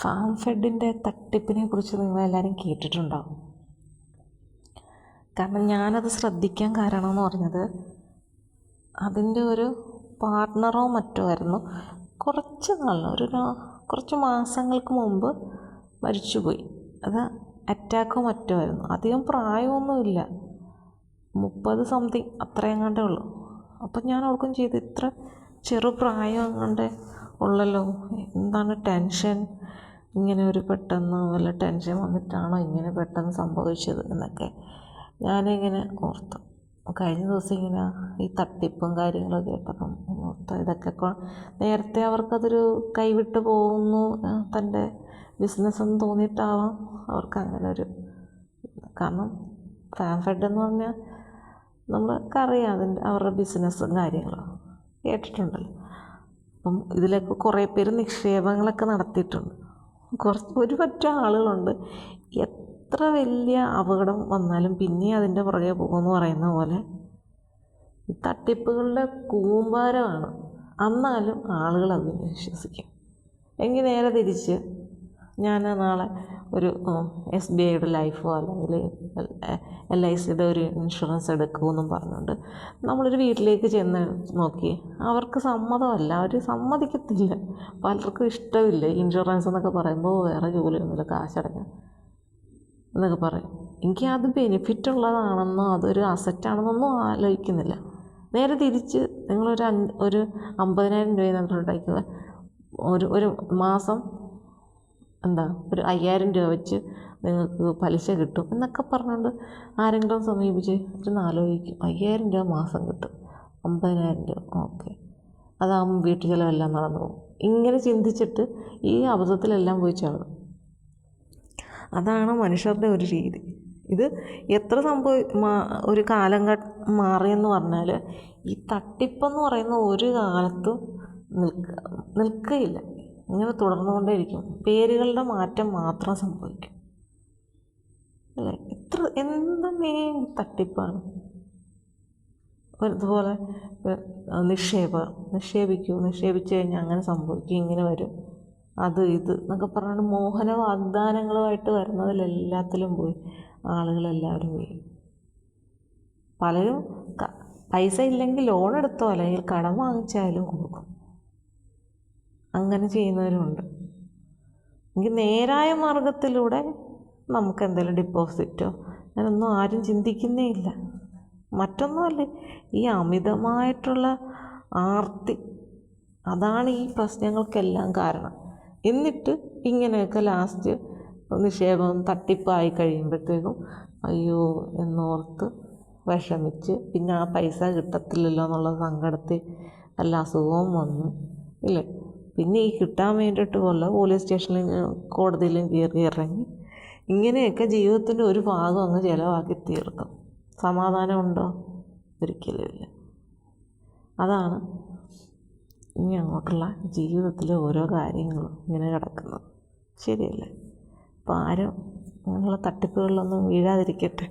Farm ഫെഡിൻ്റെ തട്ടിപ്പിനെ കുറിച്ച് നിങ്ങളെല്ലാവരും കേട്ടിട്ടുണ്ടാവും. കാരണം ഞാനത് ശ്രദ്ധിക്കാൻ കാരണം എന്ന് പറഞ്ഞത് അതിൻ്റെ ഒരു പാർട്ട്ണറോ മറ്റോ ആയിരുന്നു. കുറച്ച് മാസങ്ങൾക്ക് മുമ്പ് മരിച്ചുപോയി. അത് അറ്റാക്കോ മറ്റോ ആയിരുന്നു. അധികം പ്രായമൊന്നുമില്ല, 30 സംതിങ് അത്രയെങ്ങാണ്ടേ ഉള്ളൂ. അപ്പം ഞാൻ ഓർക്കും ചെയ്തു, ഇത്ര ചെറുപ്രായം എങ്ങാണ്ടേ ഉള്ളല്ലോ, എന്താണ് ടെൻഷൻ, ഇങ്ങനെ ഒരു പെട്ടെന്ന് വല്ല ടെൻഷൻ വന്നിട്ടാണോ ഇങ്ങനെ പെട്ടെന്ന് സംഭവിച്ചത് എന്നൊക്കെ ഞാനിങ്ങനെ ഓർത്തു. കഴിഞ്ഞ ദിവസം ഇങ്ങനെ ഈ തട്ടിപ്പും കാര്യങ്ങളൊക്കെ കേട്ടപ്പം ഓർത്ത് ഇതൊക്കെ നേരത്തെ അവർക്കതൊരു കൈവിട്ട് പോകുന്നു, തൻ്റെ ബിസിനസ്സെന്ന് തോന്നിയിട്ടാവാം അവർക്ക് അങ്ങനെ ഒരു. കാരണം ഫാം ഫെഡ് എന്ന് പറഞ്ഞാൽ നമ്മൾക്കറിയാം അവരുടെ ബിസിനസ്സും കാര്യങ്ങളും കേട്ടിട്ടുണ്ടല്ലോ. അപ്പം ഇതിലൊക്കെ കുറേ പേര് നിക്ഷേപങ്ങളൊക്കെ നടത്തിയിട്ടുണ്ട്. ഒരു പറ്റം ആളുകളുണ്ട് എത്ര വലിയ അപകടം വന്നാലും പിന്നെയും അതിൻ്റെ പുറകെ പോകുമെന്ന് പറയുന്ന പോലെ ഈ തട്ടിപ്പുകളുടെ കൂമ്പാരമാണ്. എന്നാലും ആളുകൾ അതിനെ വിശ്വസിക്കും. എങ്കിൽ നേരെ തിരിച്ച് ഞാൻ നാളെ ഒരു SBIയുടെ ലൈഫോ അല്ലെങ്കിൽ LICയുടെ ഒരു ഇൻഷുറൻസ് എടുക്കുമെന്നും പറഞ്ഞുകൊണ്ട് നമ്മളൊരു വീട്ടിലേക്ക് ചെന്ന് നോക്കി, അവർക്ക് സമ്മതമല്ല, അവർ സമ്മതിക്കത്തില്ല. പലർക്കും ഇഷ്ടമില്ല ഇൻഷുറൻസ് എന്നൊക്കെ പറയുമ്പോൾ വേറെ ജോലിയൊന്നുമില്ല, കാശടങ്ങാൻ എന്നൊക്കെ പറയും. എനിക്ക് അത് ബെനിഫിറ്റ് ഉള്ളതാണെന്നോ അതൊരു അസറ്റാണെന്നൊന്നും ആലോചിക്കുന്നില്ല. നേരെ തിരിച്ച് നിങ്ങളൊരു 50,000 രൂപ ഉണ്ടാക്കുക, ഒരു മാസം ഒരു 5,000 രൂപ വെച്ച് നിങ്ങൾക്ക് പലിശ കിട്ടും എന്നൊക്കെ പറഞ്ഞുകൊണ്ട് ആരെങ്കിലും സമീപിച്ച് ഇരുന്ന് ആലോചിക്കും. 5,000 രൂപ മാസം കിട്ടും, 50,000 രൂപ, ഓക്കെ, അതാകുമ്പോൾ വീട്ടു ചിലവെല്ലാം നടന്നു പോകും. ഇങ്ങനെ ചിന്തിച്ചിട്ട് ഈ അബദ്ധത്തിലെല്ലാം പോയി ചാടും. അതാണ് മനുഷ്യരുടെ ഒരു രീതി. ഇത് എത്ര ഒരു കാലം മാറിയെന്ന് പറഞ്ഞാൽ ഈ തട്ടിപ്പെന്ന് പറയുന്ന ഒരു കാലത്തും നിൽക്കുകയില്ല, ഇങ്ങനെ തുടർന്നുകൊണ്ടേയിരിക്കും. പേരുകളുടെ മാറ്റം മാത്രം സംഭവിക്കും, അല്ലേ? തട്ടിപ്പാണ്. അതുപോലെ നിക്ഷേപിച്ചു കഴിഞ്ഞാൽ അങ്ങനെ സംഭവിക്കും, ഇങ്ങനെ വരും, അത് ഇത് എന്നൊക്കെ പറഞ്ഞിട്ട് മോഹന വാഗ്ദാനങ്ങളുമായിട്ട് വരുന്നതിലെല്ലാത്തിലും പോയി ആളുകളെല്ലാവരും പോയി. പലരും പൈസ ഇല്ലെങ്കിൽ ലോൺ എടുത്തോ അല്ലെങ്കിൽ കടം വാങ്ങിച്ചാലും കൊടുക്കും. അങ്ങനെ ചെയ്യുന്നവരുമുണ്ട്. എങ്കിൽ നേരായ മാർഗത്തിലൂടെ നമുക്ക് എന്തെങ്കിലും ഡിപ്പോസിറ്റോ അങ്ങനൊന്നും ആരും ചിന്തിക്കുന്നേ ഇല്ല. മറ്റൊന്നുമല്ല, ഈ അമിതമായിട്ടുള്ള ആർത്തി, അതാണ് ഈ പ്രശ്നങ്ങൾക്കെല്ലാം കാരണം. എന്നിട്ട് ഇങ്ങനെയൊക്കെ ലാസ്റ്റ് നിക്ഷേപം തട്ടിപ്പായി കഴിയുമ്പോഴത്തേക്കും അയ്യോ എന്നോർത്ത് വിഷമിച്ച് പിന്നെ ആ പൈസ കിട്ടത്തില്ലല്ലോ എന്നുള്ള സങ്കടത്തിൽ വല്ല അസുഖവും വന്നു, ഇല്ലേ? പിന്നെ ഈ കിട്ടാൻ വേണ്ടിയിട്ട് പോലീസ് സ്റ്റേഷനിലും കോടതിയിലും കയറി ഇറങ്ങി ഇങ്ങനെയൊക്കെ ജീവിതത്തിൻ്റെ ഒരു ഭാഗം അങ്ങ് ചിലവാക്കി തീർക്കും. സമാധാനമുണ്ടോ? ഒരിക്കലുമില്ല. അതാണ് ഇനി അങ്ങോട്ടുള്ള ജീവിതത്തിലെ ഓരോ കാര്യങ്ങളും ഇങ്ങനെ കിടക്കുന്നത്. ശരിയല്ലേ? അപ്പോൾ ആരും അങ്ങനെയുള്ള തട്ടിപ്പുകളിലൊന്നും വീഴാതിരിക്കട്ടെ.